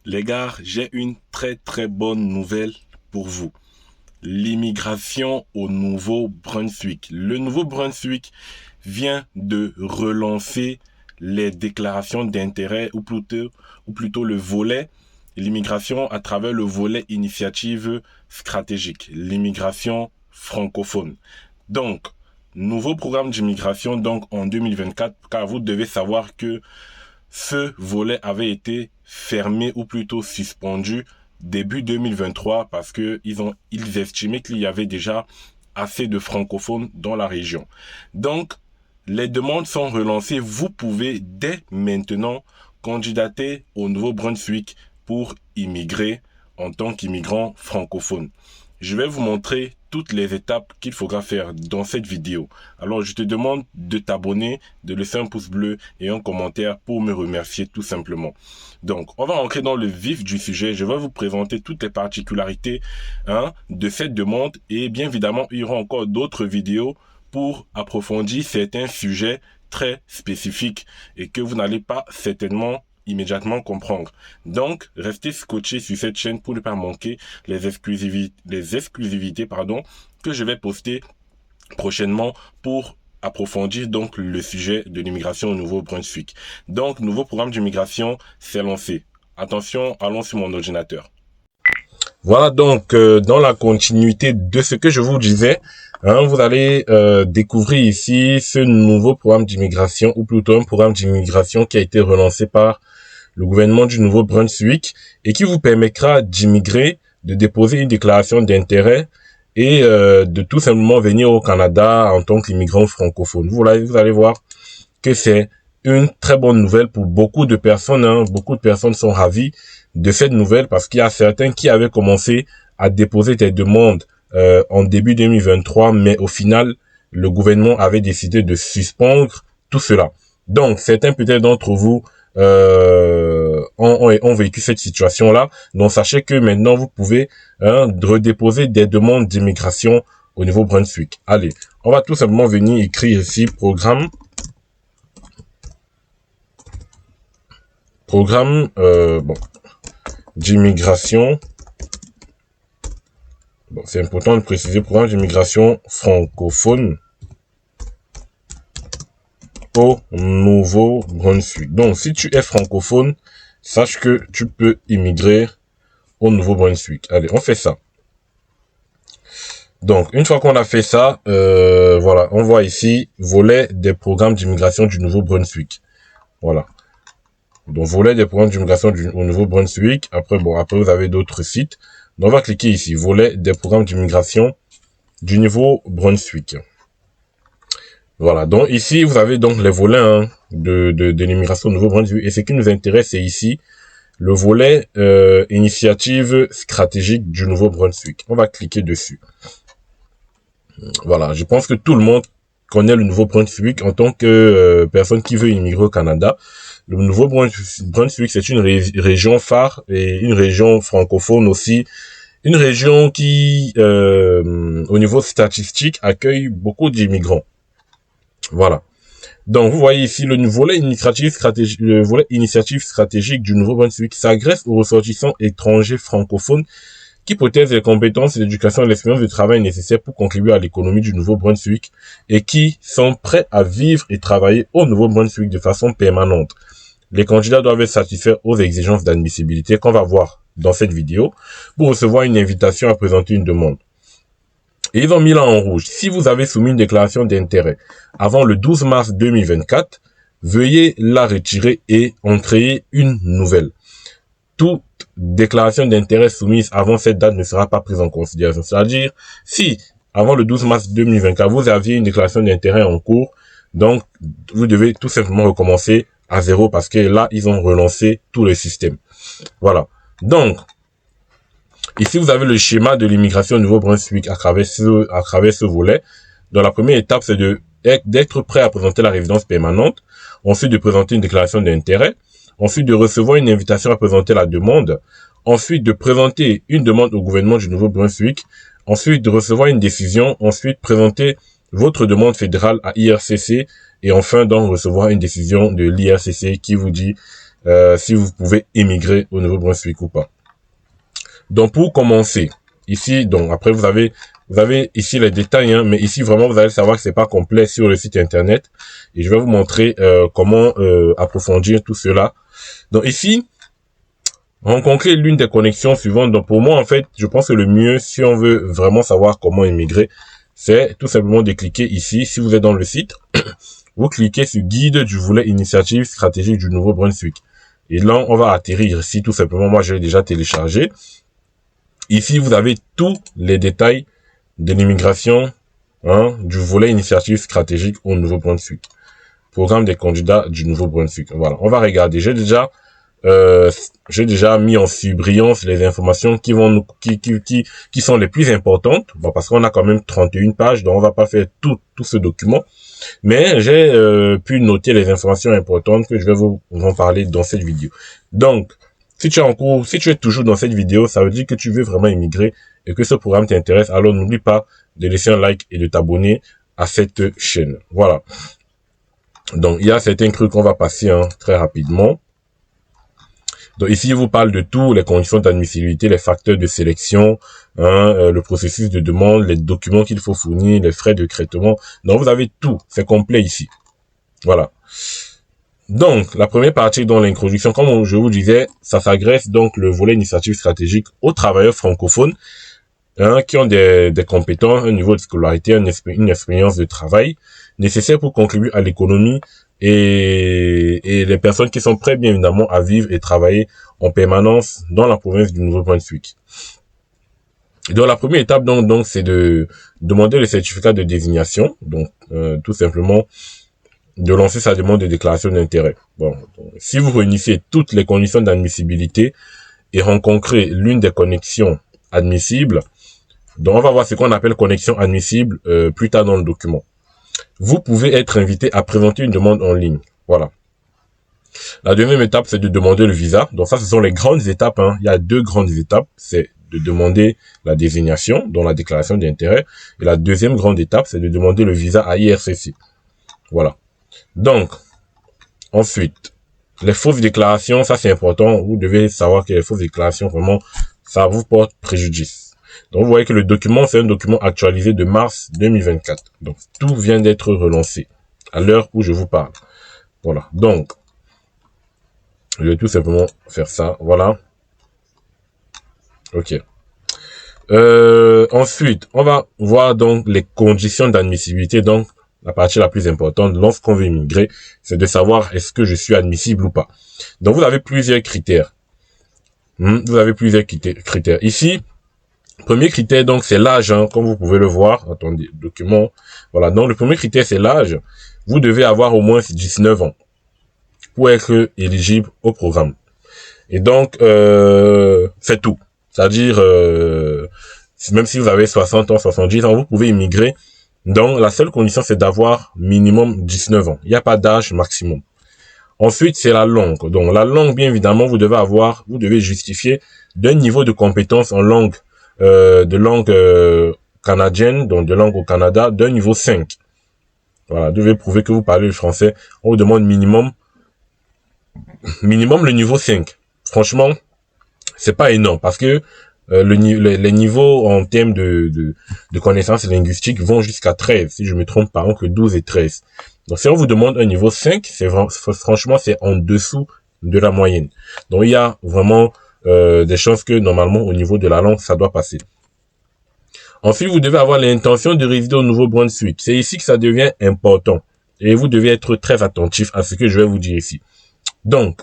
Les gars, j'ai une très bonne nouvelle pour vous. L'immigration au Nouveau-Brunswick. Le Nouveau-Brunswick vient de relancer les déclarations d'intérêt ou plutôt le volet l'immigration à travers le volet initiative stratégique, l'immigration francophone. Donc, nouveau programme d'immigration donc en 2024, car vous devez savoir que ce volet avait été fermé ou plutôt suspendu début 2023 parce que ils estimaient qu'il y avait déjà assez de francophones dans la région. Donc, les demandes sont relancées. Vous pouvez dès maintenant candidater au Nouveau-Brunswick pour immigrer en tant qu'immigrant francophone. Je vais vous montrer toutes les étapes qu'il faudra faire dans cette vidéo. Alors, je te demande de t'abonner, de laisser un pouce bleu et un commentaire pour me remercier tout simplement. Donc, on va entrer dans le vif du sujet. Je vais vous présenter toutes les particularités de cette demande et bien évidemment, il y aura encore d'autres vidéos pour approfondir certains sujets très spécifiques et que vous n'allez pas certainement immédiatement comprendre. Donc, restez scotché sur cette chaîne pour ne pas manquer les exclusivités que je vais poster prochainement pour approfondir donc le sujet de l'immigration au Nouveau-Brunswick. Donc, nouveau programme d'immigration s'est lancé. Attention, allons sur mon ordinateur. Voilà donc, dans la continuité de ce que je vous disais, vous allez découvrir ici ce nouveau programme d'immigration, ou plutôt un programme d'immigration qui a été relancé par le gouvernement du Nouveau-Brunswick et qui vous permettra d'immigrer, de déposer une déclaration d'intérêt et de tout simplement venir au Canada en tant qu'immigrant francophone. Vous allez voir que c'est une très bonne nouvelle pour beaucoup de personnes. Beaucoup de personnes sont ravies de cette nouvelle parce qu'il y a certains qui avaient commencé à déposer des demandes en début 2023, mais au final, le gouvernement avait décidé de suspendre tout cela. Donc, certains peut-être d'entre vous ont vécu cette situation-là. Donc, sachez que maintenant, vous pouvez redéposer des demandes d'immigration au Nouveau-Brunswick. Allez, on va tout simplement venir écrire ici programme d'immigration. Bon, c'est important de préciser programme d'immigration francophone au Nouveau-Brunswick. Donc, si tu es francophone, sache que tu peux immigrer au Nouveau-Brunswick. Allez, on fait ça. Donc, une fois qu'on a fait ça, voilà, on voit ici volet des programmes d'immigration du Nouveau-Brunswick. Voilà. Donc, volet des programmes d'immigration au Nouveau-Brunswick. Après, vous avez d'autres sites. Donc, on va cliquer ici, volet des programmes d'immigration du Nouveau-Brunswick. Voilà, donc ici, vous avez donc les volets de l'immigration au Nouveau-Brunswick. Et ce qui nous intéresse, c'est ici le volet initiative stratégique du Nouveau-Brunswick. On va cliquer dessus. Voilà, je pense que tout le monde connaît le Nouveau-Brunswick en tant que personne qui veut immigrer au Canada. Le Nouveau-Brunswick, c'est une région phare et une région francophone aussi. Une région qui, au niveau statistique, accueille beaucoup d'immigrants. Voilà. Donc, vous voyez ici le volet initiative stratégique du Nouveau-Brunswick s'adresse aux ressortissants étrangers francophones qui possèdent les compétences, l'éducation et l'expérience de travail nécessaires pour contribuer à l'économie du Nouveau-Brunswick et qui sont prêts à vivre et travailler au Nouveau-Brunswick de façon permanente. Les candidats doivent être satisfaits aux exigences d'admissibilité qu'on va voir dans cette vidéo pour recevoir une invitation à présenter une demande. Et ils ont mis là en rouge. Si vous avez soumis une déclaration d'intérêt avant le 12 mars 2024, veuillez la retirer et en créer une nouvelle. Toute déclaration d'intérêt soumise avant cette date ne sera pas prise en considération. C'est-à-dire, si avant le 12 mars 2024, vous aviez une déclaration d'intérêt en cours, donc vous devez tout simplement recommencer à zéro parce que là, ils ont relancé tout le système. Voilà. Donc, ici, vous avez le schéma de l'immigration au Nouveau-Brunswick à travers ce volet. Donc, la première étape, c'est d'être prêt à présenter la résidence permanente. Ensuite, de présenter une déclaration d'intérêt. Ensuite, de recevoir une invitation à présenter la demande. Ensuite, de présenter une demande au gouvernement du Nouveau-Brunswick. Ensuite, de recevoir une décision. Ensuite, présenter votre demande fédérale à IRCC. Et enfin, donc, recevoir une décision de l'IRCC qui vous dit si vous pouvez émigrer au Nouveau-Brunswick ou pas. Donc pour commencer, ici, donc après vous avez ici les détails, hein, mais ici vraiment vous allez savoir que c'est pas complet sur le site internet et je vais vous montrer comment approfondir tout cela. Donc ici, rencontrer l'une des connexions suivantes. Donc pour moi en fait, je pense que le mieux si on veut vraiment savoir comment émigrer, c'est tout simplement de cliquer ici. Si vous êtes dans le site, vous cliquez sur guide du volet initiative stratégique du Nouveau-Brunswick. Et là, on va atterrir ici tout simplement. Moi, je l'ai déjà téléchargé. Ici, vous avez tous les détails de l'immigration, hein, du volet initiative stratégique au Nouveau-Brunswick. Programme des candidats du Nouveau-Brunswick. Voilà, on va regarder. J'ai déjà mis en surbrillance les informations qui sont les plus importantes. Bon, parce qu'on a quand même 31 pages, donc on va pas faire tout ce document. Mais j'ai pu noter les informations importantes que je vais vous en parler dans cette vidéo. Donc, si tu es toujours dans cette vidéo, ça veut dire que tu veux vraiment immigrer et que ce programme t'intéresse. Alors, n'oublie pas de laisser un like et de t'abonner à cette chaîne. Voilà. Donc, il y a certains trucs qu'on va passer très rapidement. Donc ici, il vous parle de tout, les conditions d'admissibilité, les facteurs de sélection, le processus de demande, les documents qu'il faut fournir, les frais de traitement. Donc vous avez tout, c'est complet ici. Voilà. Donc la première partie dans l'introduction, comme je vous disais, ça s'adresse donc le volet initiative stratégique aux travailleurs francophones qui ont des compétences, un niveau de scolarité, une expérience de travail nécessaire pour contribuer à l'économie et les personnes qui sont prêtes bien évidemment à vivre et travailler en permanence dans la province du Nouveau-Brunswick. Donc la première étape donc c'est de demander le certificat de désignation, donc tout simplement de lancer sa demande de déclaration d'intérêt. Bon, donc, si vous réunissez toutes les conditions d'admissibilité et rencontrez l'une des connexions admissibles, donc on va voir ce qu'on appelle connexion admissible plus tard dans le document. Vous pouvez être invité à présenter une demande en ligne. Voilà. La deuxième étape, c'est de demander le visa. Donc ça, ce sont les grandes étapes. Il y a deux grandes étapes. C'est de demander la désignation, dont la déclaration d'intérêt. Et la deuxième grande étape, c'est de demander le visa à IRCC. Voilà. Donc, ensuite, les fausses déclarations, ça c'est important. Vous devez savoir que les fausses déclarations, vraiment, ça vous porte préjudice. Donc, vous voyez que le document, c'est un document actualisé de mars 2024. Donc, tout vient d'être relancé à l'heure où je vous parle. Voilà. Donc, je vais tout simplement faire ça. Voilà. OK. Ensuite, on va voir donc les conditions d'admissibilité. Donc, la partie la plus importante lorsqu'on veut immigrer, c'est de savoir est-ce que je suis admissible ou pas. Donc, vous avez plusieurs critères. Vous avez plusieurs critères. Ici, premier critère, donc, c'est l'âge, comme vous pouvez le voir. Attendez, document. Voilà. Donc, le premier critère, c'est l'âge. Vous devez avoir au moins 19 ans pour être éligible au programme. Et donc, c'est tout. C'est-à-dire, même si vous avez 60 ans, 70 ans, vous pouvez immigrer. Donc, la seule condition, c'est d'avoir minimum 19 ans. Il n'y a pas d'âge maximum. Ensuite, c'est la langue. Donc, la langue, bien évidemment, vous devez justifier d'un niveau de compétence en langue, canadienne, donc de langue au Canada, d'un niveau 5. Voilà, vous devez prouver que vous parlez le français. On vous demande minimum le niveau 5. Franchement, c'est pas énorme parce que les niveaux en termes de connaissances linguistiques vont jusqu'à 13, si je me trompe pas, entre 12 et 13. Donc si on vous demande un niveau 5, franchement c'est en dessous de la moyenne. Donc il y a vraiment des chances que normalement au niveau de la langue ça doit passer. Ensuite, vous devez avoir l'intention de résider au Nouveau-Brunswick. C'est ici que ça devient important. Et vous devez être très attentif à ce que je vais vous dire ici. Donc,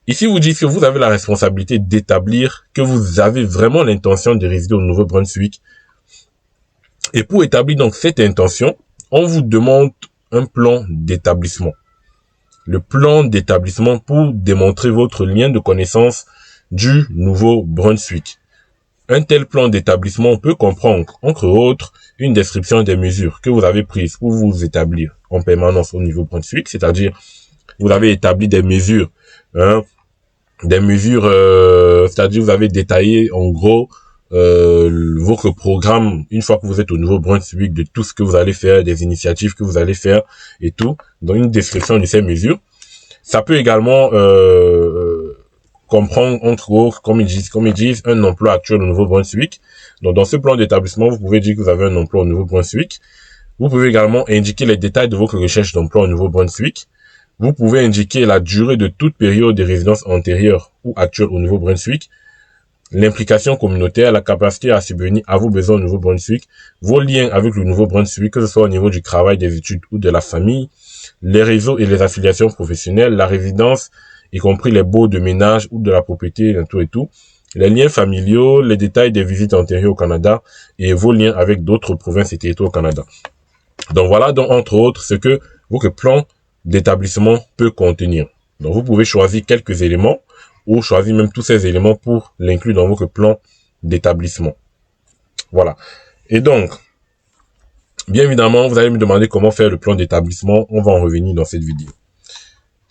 ici, vous dites que vous avez la responsabilité d'établir que vous avez vraiment l'intention de résider au Nouveau-Brunswick. Et pour établir donc cette intention, on vous demande un plan d'établissement. Le plan d'établissement pour démontrer votre lien de connaissance du Nouveau-Brunswick. Un tel plan d'établissement peut comprendre, entre autres, une description des mesures que vous avez prises pour vous établir en permanence au Nouveau-Brunswick, c'est-à-dire vous avez établi des mesures, c'est-à-dire vous avez détaillé en gros votre programme une fois que vous êtes au Nouveau-Brunswick, de tout ce que vous allez faire, des initiatives que vous allez faire et tout, dans une description de ces mesures. Ça peut également comprendre, entre autres, comme ils disent, un emploi actuel au Nouveau-Brunswick. Donc, dans ce plan d'établissement, vous pouvez dire que vous avez un emploi au Nouveau-Brunswick. Vous pouvez également indiquer les détails de votre recherche d'emploi au Nouveau-Brunswick. Vous pouvez indiquer la durée de toute période de résidence antérieure ou actuelle au Nouveau-Brunswick, l'implication communautaire, la capacité à subvenir à vos besoins au Nouveau-Brunswick, vos liens avec le Nouveau-Brunswick, que ce soit au niveau du travail, des études ou de la famille, les réseaux et les affiliations professionnelles, la résidence, y compris les baux de ménage ou de la propriété, tout et tout, les liens familiaux, les détails des visites antérieures au Canada et vos liens avec d'autres provinces et territoires au Canada. Donc voilà, donc entre autres, ce que votre plan d'établissement peut contenir. Donc vous pouvez choisir quelques éléments ou choisir même tous ces éléments pour l'inclure dans votre plan d'établissement. Voilà. Et donc, bien évidemment, vous allez me demander comment faire le plan d'établissement. On va en revenir dans cette vidéo.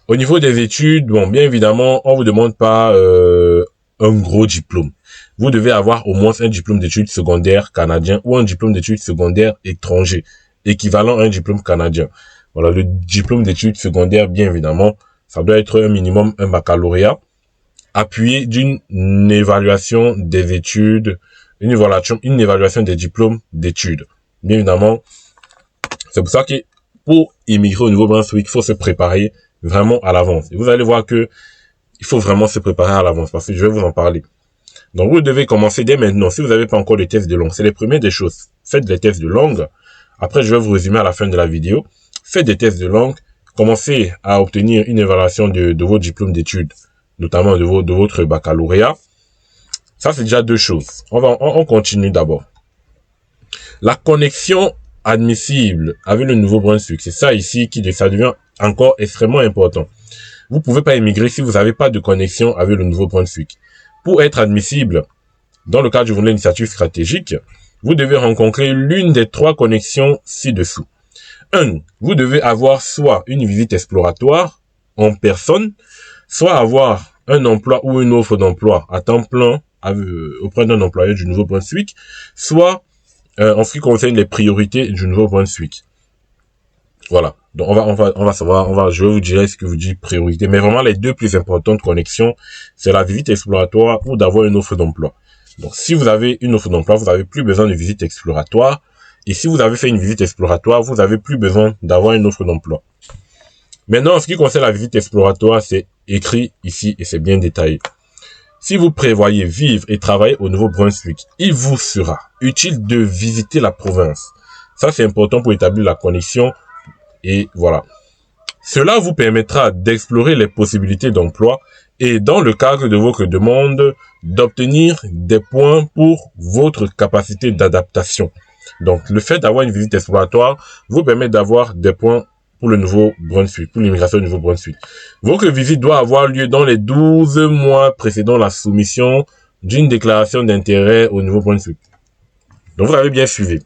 Au niveau des études, bon, bien évidemment, on vous demande pas un gros diplôme. Vous devez avoir au moins un diplôme d'études secondaires canadien ou un diplôme d'études secondaires étranger, équivalent à un diplôme canadien. Voilà, le diplôme d'études secondaires, bien évidemment, ça doit être un minimum un baccalauréat, appuyé d'une évaluation des études, une évaluation des diplômes d'études. Bien évidemment, c'est pour ça que pour immigrer au Nouveau-Brunswick, il faut se préparer vraiment à l'avance. Et vous allez voir que il faut vraiment se préparer à l'avance parce que je vais vous en parler. Donc, vous devez commencer dès maintenant. Si vous n'avez pas encore de tests de langue, c'est les premières des choses. Faites les tests de langue. Après, je vais vous résumer à la fin de la vidéo. Faites des tests de langue. Commencez à obtenir une évaluation de vos diplômes d'études, notamment de votre baccalauréat. Ça, c'est déjà deux choses. On continue d'abord. La connexion admissible avec le Nouveau-Brunswick, c'est ça ici ça devient encore extrêmement important. Vous pouvez pas émigrer si vous n'avez pas de connexion avec le Nouveau-Brunswick. Pour être admissible dans le cadre d'une initiative stratégique, vous devez rencontrer l'une des trois connexions ci-dessous. 1. Vous devez avoir soit une visite exploratoire en personne, soit avoir un emploi ou une offre d'emploi à temps plein auprès d'un employeur du Nouveau-Brunswick, soit en ce qui concerne les priorités du Nouveau-Brunswick. Voilà. Donc on va savoir, je vais vous dire ce que vous dites priorité, mais vraiment les deux plus importantes connexions, c'est la visite exploratoire ou d'avoir une offre d'emploi. Donc si vous avez une offre d'emploi, vous n'avez plus besoin de visite exploratoire. Et si vous avez fait une visite exploratoire, vous n'avez plus besoin d'avoir une offre d'emploi. Maintenant, en ce qui concerne la visite exploratoire, c'est écrit ici et c'est bien détaillé. Si vous prévoyez vivre et travailler au Nouveau-Brunswick, il vous sera utile de visiter la province. Ça, c'est important pour établir la connexion. Et voilà. Cela vous permettra d'explorer les possibilités d'emploi et dans le cadre de votre demande, d'obtenir des points pour votre capacité d'adaptation. Donc, le fait d'avoir une visite exploratoire vous permet d'avoir des points pour le Nouveau-Brunswick, pour l'immigration au Nouveau-Brunswick. Votre visite doit avoir lieu dans les 12 mois précédant la soumission d'une déclaration d'intérêt au Nouveau-Brunswick. Donc, vous avez bien suivi.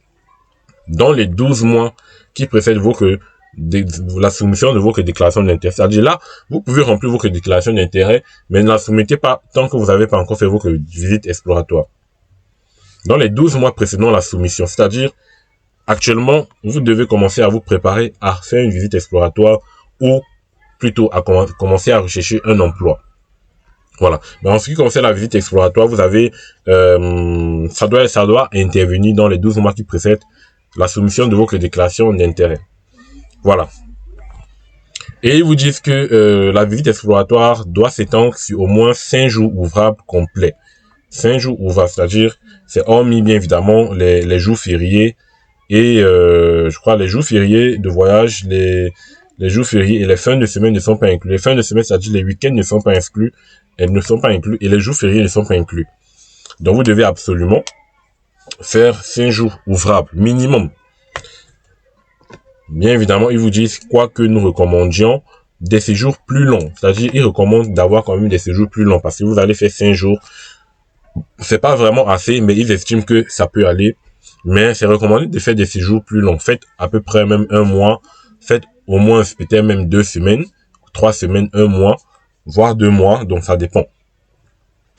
Dans les 12 mois qui précèdent la soumission de votre déclaration d'intérêt. C'est-à-dire là, vous pouvez remplir votre déclaration d'intérêt, mais ne la soumettez pas tant que vous n'avez pas encore fait votre visite exploratoire. Dans les 12 mois précédant la soumission, c'est-à-dire actuellement, vous devez commencer à vous préparer à faire une visite exploratoire ou plutôt à commencer à rechercher un emploi. Voilà. Mais en ce qui concerne la visite exploratoire, vous avez, ça doit intervenir dans les 12 mois qui précèdent la soumission de votre déclaration d'intérêt. Voilà. Et ils vous disent que la visite exploratoire doit s'étendre sur au moins 5 jours ouvrables complets. 5 jours ouvrables, c'est-à-dire, c'est hormis bien évidemment les jours fériés et je crois les jours fériés de voyage, les jours fériés et les fins de semaine ne sont pas inclus. Les fins de semaine, c'est-à-dire les week-ends ne sont pas inclus, elles ne sont pas inclus et les jours fériés ne sont pas inclus. Donc vous devez absolument faire 5 jours ouvrables minimum. Bien évidemment, ils vous disent quoi que nous recommandions des séjours plus longs. C'est-à-dire, ils recommandent d'avoir quand même des séjours plus longs parce que vous allez faire 5 jours. C'est pas vraiment assez, mais ils estiment que ça peut aller. Mais c'est recommandé de faire des séjours plus longs. Faites à peu près même 1 mois. Faites au moins peut-être même 2 semaines, 3 semaines, 1 mois, voire 2 mois. Donc ça dépend.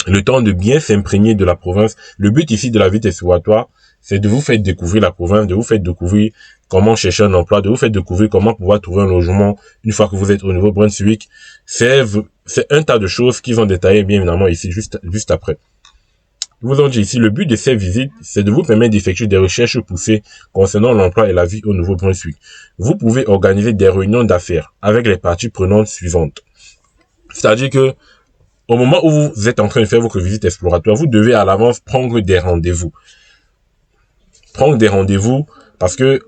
Le temps de bien s'imprégner de la province. Le but ici de la visite exploratoire, c'est de vous faire découvrir la province, de vous faire découvrir comment chercher un emploi, de vous faire découvrir comment pouvoir trouver un logement une fois que vous êtes au Nouveau-Brunswick. C'est un tas de choses qu'ils ont détaillées bien évidemment ici juste après. Ils vous ont dit ici, le but de ces visites, c'est de vous permettre d'effectuer des recherches poussées concernant l'emploi et la vie au Nouveau-Brunswick. Vous pouvez organiser des réunions d'affaires avec les parties prenantes suivantes. C'est-à-dire que, au moment où vous êtes en train de faire votre visite exploratoire, vous devez à l'avance prendre des rendez-vous. Prendre des rendez-vous parce que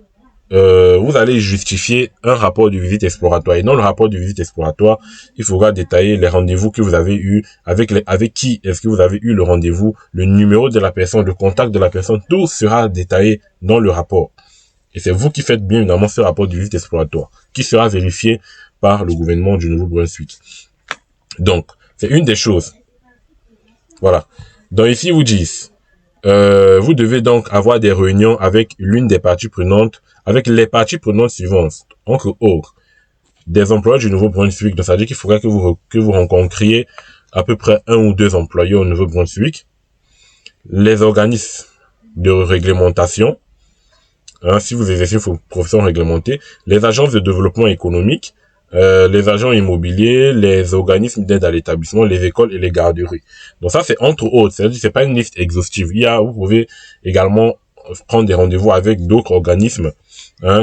vous allez justifier un rapport de visite exploratoire. Et dans le rapport de visite exploratoire, il faudra détailler les rendez-vous que vous avez eus, avec qui est-ce que vous avez eu le rendez-vous, le numéro de la personne, le contact de la personne, tout sera détaillé dans le rapport. Et c'est vous qui faites bien évidemment ce rapport de visite exploratoire, qui sera vérifié par le gouvernement du Nouveau-Brunswick. Donc, c'est une des choses. Voilà. Donc ici, ils vous disent, vous devez donc avoir des réunions avec l'une des parties prenantes, avec les parties prenantes suivantes. Entre autres, des employés du Nouveau-Brunswick. Donc, ça veut dire qu'il faudrait que vous rencontriez à peu près 1 ou 2 employés au Nouveau-Brunswick. Les organismes de réglementation, si vous exercez vos professions réglementées, les agences de développement économique, les agents immobiliers, les organismes d'aide à l'établissement, les écoles et les garderies. Donc ça, c'est entre autres. C'est-à-dire, c'est pas une liste exhaustive. Vous pouvez également prendre des rendez-vous avec d'autres organismes,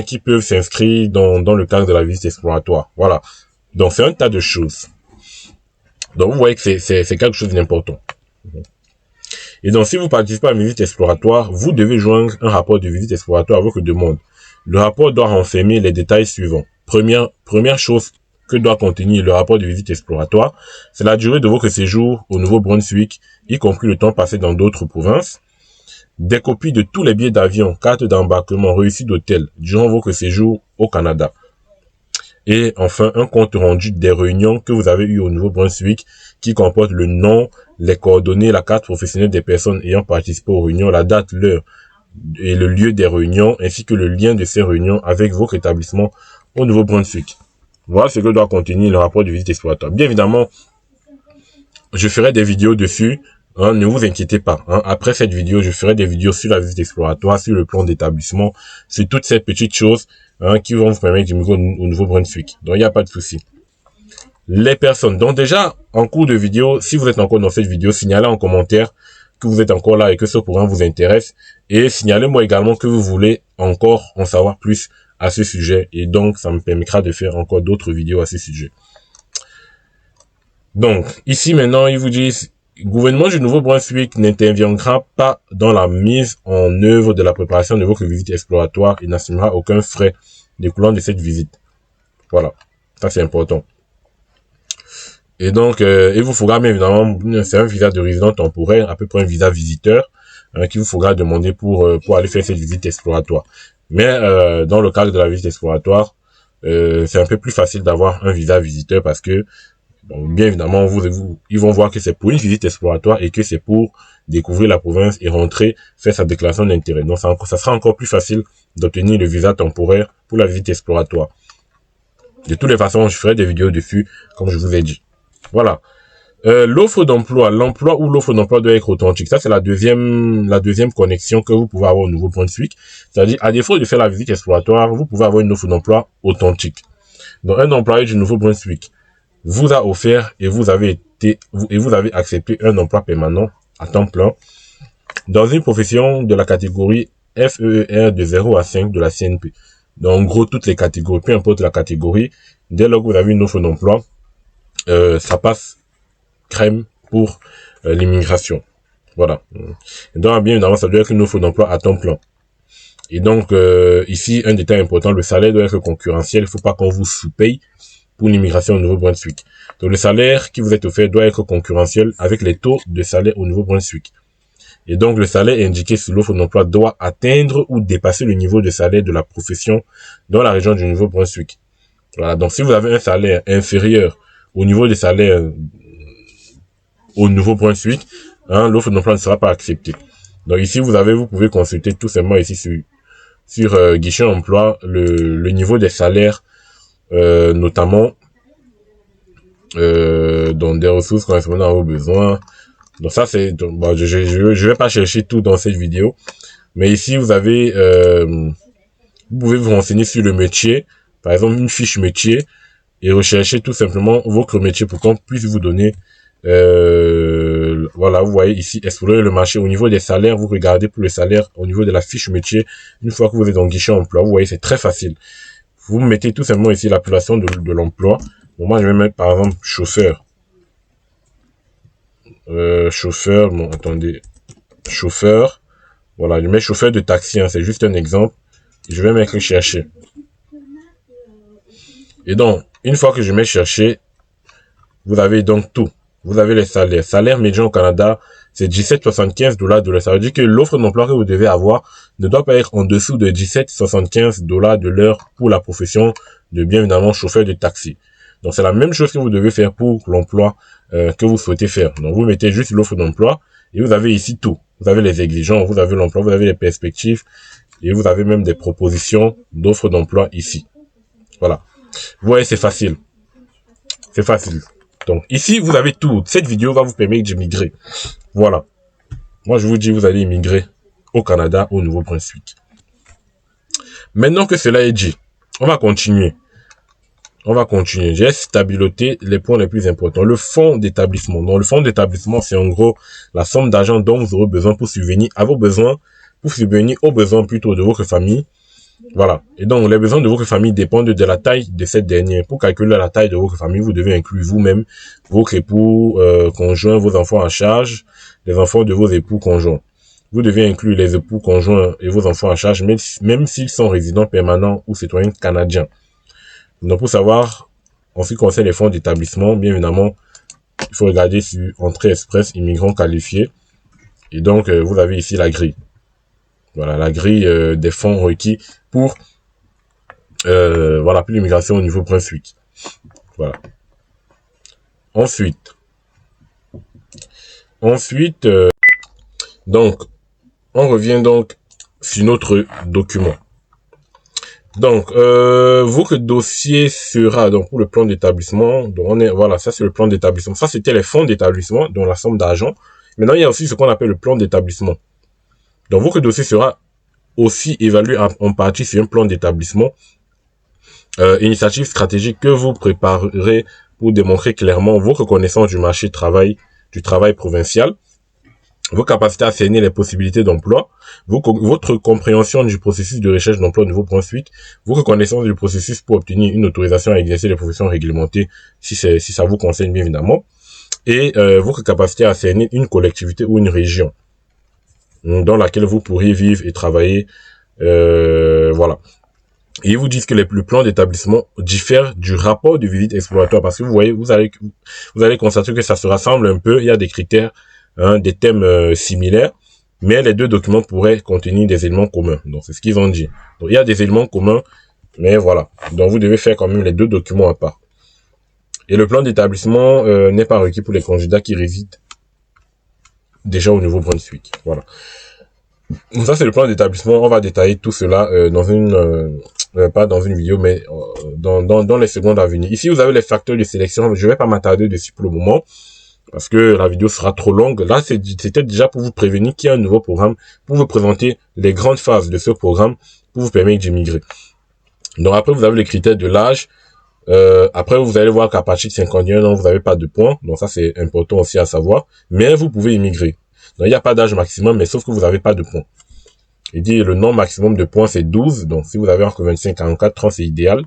qui peuvent s'inscrire dans le cadre de la visite exploratoire. Voilà. Donc c'est un tas de choses. Donc vous voyez que c'est quelque chose d'important. Et donc si vous participez à une visite exploratoire, vous devez joindre un rapport de visite exploratoire à votre demande. Le rapport doit renfermer les détails suivants. Première chose que doit contenir le rapport de visite exploratoire, c'est la durée de votre séjour au Nouveau-Brunswick, y compris le temps passé dans d'autres provinces, des copies de tous les billets d'avion, cartes d'embarquement, reçus d'hôtel durant votre séjour au Canada. Et enfin, un compte rendu des réunions que vous avez eues au Nouveau-Brunswick qui comporte le nom, les coordonnées, la carte professionnelle des personnes ayant participé aux réunions, la date, l'heure et le lieu des réunions, ainsi que le lien de ces réunions avec votre établissement au Nouveau-Brunswick. Voilà ce que doit contenir le rapport de visite exploratoire. Bien évidemment, je ferai des vidéos dessus. Ne vous inquiétez pas. Après cette vidéo, je ferai des vidéos sur la visite exploratoire, sur le plan d'établissement, sur toutes ces petites choses qui vont vous permettre d'immigrer au Nouveau-Brunswick. Donc, il n'y a pas de souci. Les personnes. Donc, déjà, en cours de vidéo, si vous êtes encore dans cette vidéo, signalez en commentaire que vous êtes encore là et que ce programme vous intéresse. Et signalez-moi également que vous voulez encore en savoir plus à ce sujet. Et donc, ça me permettra de faire encore d'autres vidéos à ce sujet. Donc, ici maintenant, ils vous disent, le gouvernement du Nouveau-Brunswick n'interviendra pas dans la mise en œuvre de la préparation de votre visite exploratoire et n'assumera aucun frais découlant de cette visite. Voilà, ça c'est important. Et donc, il vous faudra bien évidemment, c'est un visa de résident temporaire, à peu près un visa visiteur, qu'il vous faudra demander pour aller faire cette visite exploratoire. Mais dans le cadre de la visite exploratoire, c'est un peu plus facile d'avoir un visa visiteur parce que donc, bien évidemment, ils vont voir que c'est pour une visite exploratoire et que c'est pour découvrir la province et rentrer, faire sa déclaration d'intérêt. Donc, ça sera encore plus facile d'obtenir le visa temporaire pour la visite exploratoire. De toutes les façons, je ferai des vidéos dessus, comme je vous ai dit. Voilà. L'offre d'emploi, l'emploi ou l'offre d'emploi doit être authentique. Ça, c'est la deuxième connexion que vous pouvez avoir au Nouveau-Brunswick. C'est-à-dire, à défaut de faire la visite exploratoire, vous pouvez avoir une offre d'emploi authentique. Donc, un employé du Nouveau-Brunswick vous a offert et vous avez accepté un emploi permanent à temps plein dans une profession de la catégorie FEER de 0 à 5 de la CNP. Donc, en gros, toutes les catégories, peu importe la catégorie, dès lors que vous avez une offre d'emploi, ça passe crème pour l'immigration. Voilà. Et donc, bien évidemment, ça doit être une offre d'emploi à temps plein. Et donc, ici, un détail important, le salaire doit être concurrentiel. Il ne faut pas qu'on vous sous-paye pour l'immigration au Nouveau-Brunswick. Donc, le salaire qui vous est offert doit être concurrentiel avec les taux de salaire au Nouveau-Brunswick. Et donc, le salaire indiqué sur l'offre d'emploi doit atteindre ou dépasser le niveau de salaire de la profession dans la région du Nouveau-Brunswick. Voilà. Donc, si vous avez un salaire inférieur au niveau des salaires au Nouveau-Brunswick, l'offre d'emploi ne sera pas acceptée. Donc, ici, vous pouvez consulter tout simplement ici sur Guichet Emploi le niveau des salaires notamment dans des ressources correspondant à vos besoins. Donc ça c'est je vais pas chercher tout dans cette vidéo, mais ici vous avez Vous pouvez vous renseigner sur le métier, par exemple une fiche métier, et rechercher tout simplement votre métier pour qu'on puisse vous donner, voilà, vous voyez ici, explorer le marché. Au niveau des salaires, vous regardez pour le salaire au niveau de la fiche métier. Une fois que vous êtes dans le guichet emploi, vous voyez, c'est très facile. Vous mettez tout simplement ici l'appellation de l'emploi. Bon, moi, je vais mettre par exemple chauffeur. Chauffeur, bon, attendez, chauffeur. Voilà, je mets chauffeur de taxi, hein, c'est juste un exemple. Je vais mettre chercher. Et donc, une fois que je mets chercher, vous avez donc tout. Vous avez les salaires. Salaire médian au Canada, c'est 17,75 $ de l'heure. Ça veut dire que l'offre d'emploi que vous devez avoir ne doit pas être en dessous de 17,75 $ de l'heure pour la profession de, bien évidemment, chauffeur de taxi. Donc, c'est la même chose que vous devez faire pour l'emploi que vous souhaitez faire. Donc, vous mettez juste l'offre d'emploi et vous avez ici tout. Vous avez les exigences, vous avez l'emploi, vous avez les perspectives et vous avez même des propositions d'offres d'emploi ici. Voilà. Vous voyez, c'est facile. C'est facile. Donc, ici, vous avez tout. Cette vidéo va vous permettre d'immigrer. Voilà. Moi, je vous dis, vous allez immigrer au Canada, au Nouveau-Brunswick. Maintenant que cela est dit, on va continuer. On va continuer. J'ai stabiloté les points les plus importants. Le fonds d'établissement. Donc, le fonds d'établissement, c'est en gros la somme d'argent dont vous aurez besoin pour subvenir à vos besoins, pour subvenir aux besoins plutôt de votre famille. Voilà. Et donc, les besoins de votre famille dépendent de la taille de cette dernière. Pour calculer la taille de votre famille, vous devez inclure vous-même, votre époux conjoint, vos enfants à charge, les enfants de vos époux conjoints. Vous devez inclure les époux conjoints et vos enfants à charge, même s'ils sont résidents permanents ou citoyens canadiens. Donc, pour savoir, en ce qui concerne les fonds d'établissement, bien évidemment, il faut regarder sur Entrée Express, immigrants qualifiés. Et donc, vous avez ici la grille. Voilà, la grille des fonds requis pour voilà, pour l'immigration au Nouveau-Brunswick. Voilà. Ensuite, donc, on revient donc sur notre document. Donc, votre dossier sera donc pour le plan d'établissement. Donc, voilà, ça c'est le plan d'établissement. Ça c'était les fonds d'établissement, dont la somme d'argent. Maintenant, il y a aussi ce qu'on appelle le plan d'établissement. Donc, votre dossier sera aussi évalué en partie sur un plan d'établissement, initiative stratégique que vous préparerez pour démontrer clairement vos reconnaissances du marché du travail provincial, vos capacités à cerner les possibilités d'emploi, votre compréhension du processus de recherche d'emploi au Nouveau-Brunswick, vos reconnaissances du processus pour obtenir une autorisation à exercer les professions réglementées, si ça vous concerne bien évidemment, et votre capacité à cerner une collectivité ou une région dans laquelle vous pourriez vivre et travailler, voilà. Et ils vous disent que le plan d'établissement diffère du rapport de visite exploratoire parce que vous voyez, vous allez constater que ça se rassemble un peu. Il y a des critères, hein, des thèmes similaires, mais les deux documents pourraient contenir des éléments communs. Donc c'est ce qu'ils ont dit. Donc il y a des éléments communs, mais voilà. Donc vous devez faire quand même les deux documents à part. Et le plan d'établissement n'est pas requis pour les candidats qui résident déjà au Nouveau-Brunswick. Voilà. Donc ça c'est le plan d'établissement. On va détailler tout cela dans une pas dans une vidéo, mais dans les secondes à venir. Ici, vous avez les facteurs de sélection. Je vais pas m'attarder dessus pour le moment, parce que la vidéo sera trop longue. Là, c'était déjà pour vous prévenir qu'il y a un nouveau programme, pour vous présenter les grandes phases de ce programme, pour vous permettre d'immigrer. Donc après, vous avez les critères de l'âge. Après, vous allez voir qu'à partir de 51 ans, vous n'avez pas de points. Donc ça, c'est important aussi à savoir. Mais vous pouvez immigrer. Donc il n'y a pas d'âge maximum, mais sauf que vous n'avez pas de points. Il dit le nombre maximum de points, c'est 12. Donc, si vous avez entre 25 et 44, 30, c'est idéal.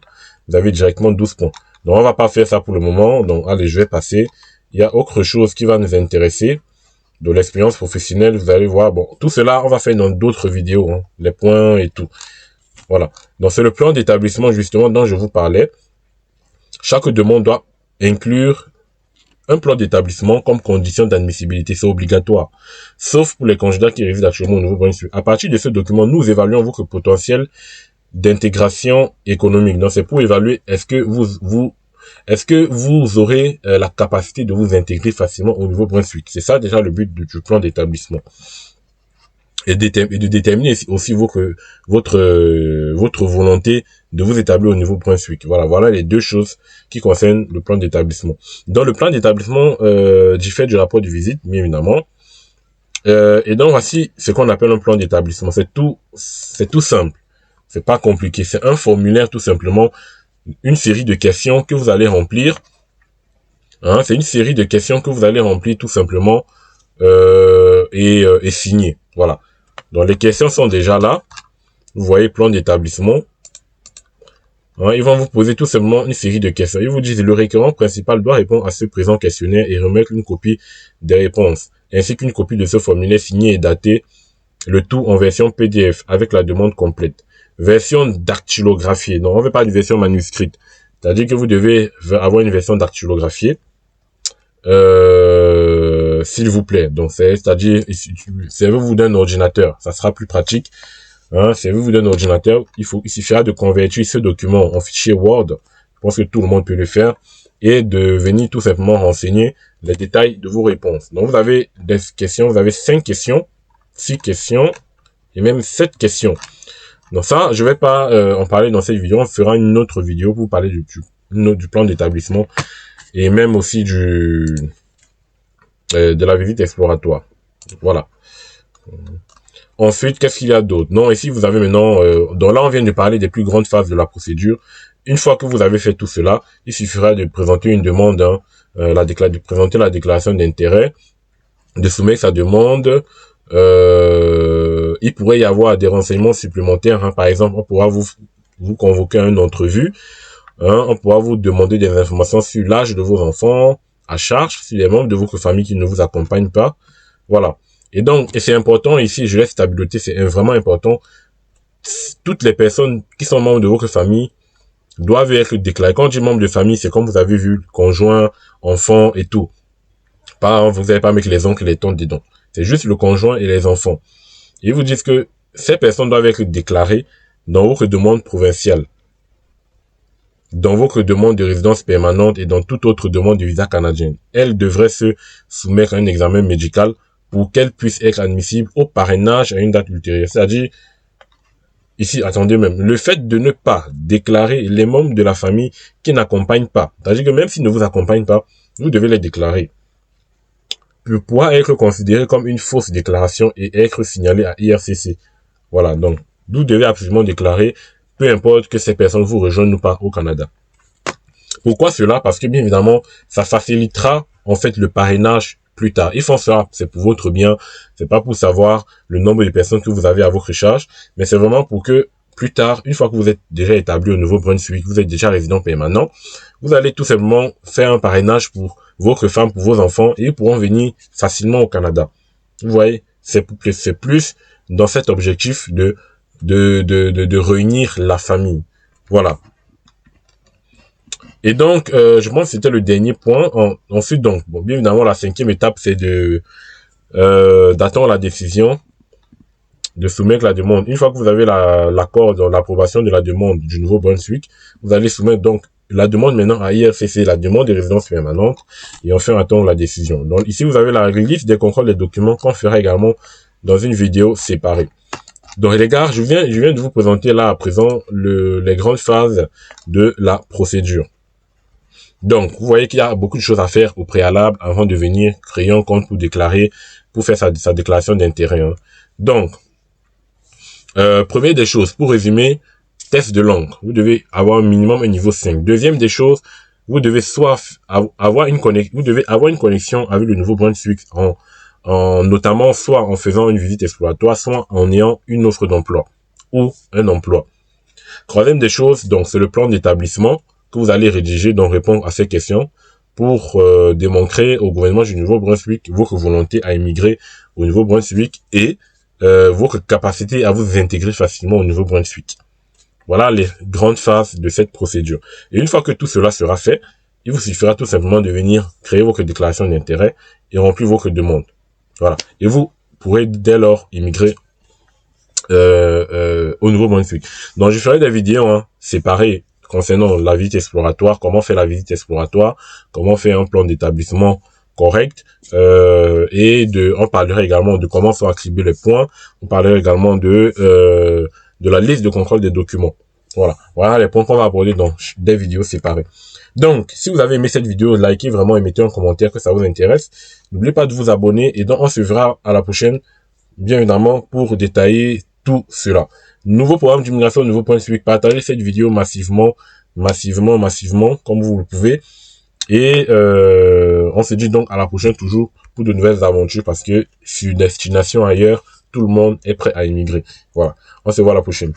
Vous avez directement 12 points. Donc, on va pas faire ça pour le moment. Donc, allez, je vais passer. Il y a autre chose qui va nous intéresser. De l'expérience professionnelle, vous allez voir. Bon, tout cela, on va faire dans d'autres vidéos. Hein, les points et tout. Voilà. Donc, c'est le plan d'établissement, justement, dont je vous parlais. Chaque demande doit inclure un plan d'établissement comme condition d'admissibilité, c'est obligatoire. Sauf pour les candidats qui résident actuellement au Nouveau-Brunswick. À partir de ce document, nous évaluons votre potentiel d'intégration économique. Donc, c'est pour évaluer est-ce que vous aurez la capacité de vous intégrer facilement au Nouveau-Brunswick. C'est ça déjà le but du plan d'établissement. Et de déterminer aussi votre volonté de vous établir au Nouveau-Brunswick. Voilà les deux choses qui concernent le plan d'établissement. Dans le plan d'établissement diffère du rapport de visite, bien évidemment. Et donc voici ce qu'on appelle un plan d'établissement. C'est tout simple. C'est pas compliqué. C'est un formulaire tout simplement, une série de questions que vous allez remplir. Hein, c'est une série de questions que vous allez remplir tout simplement et signer. Voilà. Donc les questions sont déjà là. Vous voyez plan d'établissement. Hein, ils vont vous poser tout simplement une série de questions. Ils vous disent le requérant principal doit répondre à ce présent questionnaire et remettre une copie des réponses, ainsi qu'une copie de ce formulaire signé et daté, le tout en version PDF avec la demande complète. Version dactylographiée. Donc on ne veut pas une version manuscrite. C'est-à-dire que vous devez avoir une version dactylographiée. S'il vous plaît. Donc c'est-à-dire, servez-vous d'un ordinateur. Ça sera plus pratique. Hein, servez-vous d'un ordinateur, il suffira de convertir ce document en fichier Word. Je pense que tout le monde peut le faire et de venir tout simplement renseigner les détails de vos réponses. Donc vous avez des questions, vous avez 5 questions, 6 questions et même 7 questions. Donc ça, je vais pas en parler dans cette vidéo. On fera une autre vidéo pour parler du plan d'établissement et même aussi de la visite exploratoire. Voilà. Ensuite, qu'est-ce qu'il y a d'autre? Non, ici, vous avez maintenant... donc là, on vient de parler des plus grandes phases de la procédure. Une fois que vous avez fait tout cela, il suffira de présenter une demande, hein, de présenter la déclaration d'intérêt, de soumettre sa demande. Il pourrait y avoir des renseignements supplémentaires. Hein. Par exemple, on pourra vous convoquer à une entrevue. Hein. On pourra vous demander des informations sur l'âge de vos enfants à charge, sur les membres de votre famille qui ne vous accompagnent pas. Voilà. Et donc, et c'est important ici, je laisse stabilité, c'est vraiment important. Toutes les personnes qui sont membres de votre famille doivent être déclarées. Quand je dis membre de famille, c'est comme vous avez vu, conjoint, enfant et tout. Pas, vous n'allez pas mettre les oncles et les tantes dedans. C'est juste le conjoint et les enfants. Et ils vous disent que ces personnes doivent être déclarées dans votre demande provinciale, dans votre demande de résidence permanente et dans toute autre demande de visa canadienne. Elles devraient se soumettre à un examen médical pour qu'elle puisse être admissible au parrainage à une date ultérieure. C'est-à-dire, ici, attendez même, le fait de ne pas déclarer les membres de la famille qui n'accompagnent pas, c'est-à-dire que même s'ils ne vous accompagnent pas, vous devez les déclarer, pour pouvoir être considéré comme une fausse déclaration et être signalé à IRCC. Voilà, donc, vous devez absolument déclarer, peu importe que ces personnes vous rejoignent ou pas au Canada. Pourquoi cela? Parce que bien évidemment, ça facilitera en fait le parrainage plus tard. Ils font ça, c'est pour votre bien, c'est pas pour savoir le nombre de personnes que vous avez à votre charge, mais c'est vraiment pour que plus tard, une fois que vous êtes déjà établi au Nouveau-Brunswick, vous êtes déjà résident permanent, vous allez tout simplement faire un parrainage pour votre femme, pour vos enfants, et ils pourront venir facilement au Canada. Vous voyez, c'est plus dans cet objectif de réunir la famille. Voilà. Et donc, je pense que c'était le dernier point. Ensuite, donc, bon, bien évidemment, la 5e étape, c'est d'attendre la décision, de soumettre la demande. Une fois que vous avez l'accord, l'approbation de la demande du Nouveau-Brunswick, vous allez soumettre donc la demande maintenant à IRCC, la demande de résidence permanente, et enfin attendre la décision. Donc ici, vous avez la liste des contrôles des documents qu'on fera également dans une vidéo séparée. Donc les gars, je viens de vous présenter là à présent les grandes phases de la procédure. Donc, vous voyez qu'il y a beaucoup de choses à faire au préalable avant de venir créer un compte pour déclarer, pour faire sa déclaration d'intérêt. Hein. Donc, première des choses, pour résumer, test de langue. Vous devez avoir un minimum un niveau 5. Deuxième des choses, vous devez avoir une connexion avec le Nouveau-Brunswick notamment soit en faisant une visite exploratoire, soit en ayant une offre d'emploi ou un emploi. Troisième des choses, donc, c'est le plan d'établissement que vous allez rédiger, donc répondre à ces questions pour démontrer au gouvernement du Nouveau-Brunswick votre volonté à immigrer au Nouveau-Brunswick et votre capacité à vous intégrer facilement au Nouveau-Brunswick. Voilà les grandes phases de cette procédure. Et une fois que tout cela sera fait, il vous suffira tout simplement de venir créer votre déclaration d'intérêt et remplir votre demande. Voilà. Et vous pourrez dès lors immigrer au Nouveau-Brunswick. Donc je ferai des vidéos séparées concernant la visite exploratoire, comment faire la visite exploratoire, comment faire un plan d'établissement correct, on parlera également de comment sont attribués les points, on parlera également de la liste de contrôle des documents. Voilà les points qu'on va aborder dans des vidéos séparées. Donc, si vous avez aimé cette vidéo, likez vraiment et mettez un commentaire que ça vous intéresse. N'oubliez pas de vous abonner et donc on se verra à la prochaine, bien évidemment, pour détailler tout cela. Nouveau programme d'immigration, nouveau point civique. Partagez cette vidéo massivement, comme vous le pouvez. Et on se dit donc à la prochaine toujours pour de nouvelles aventures parce que sur une destination ailleurs, tout le monde est prêt à immigrer. Voilà, on se voit à la prochaine.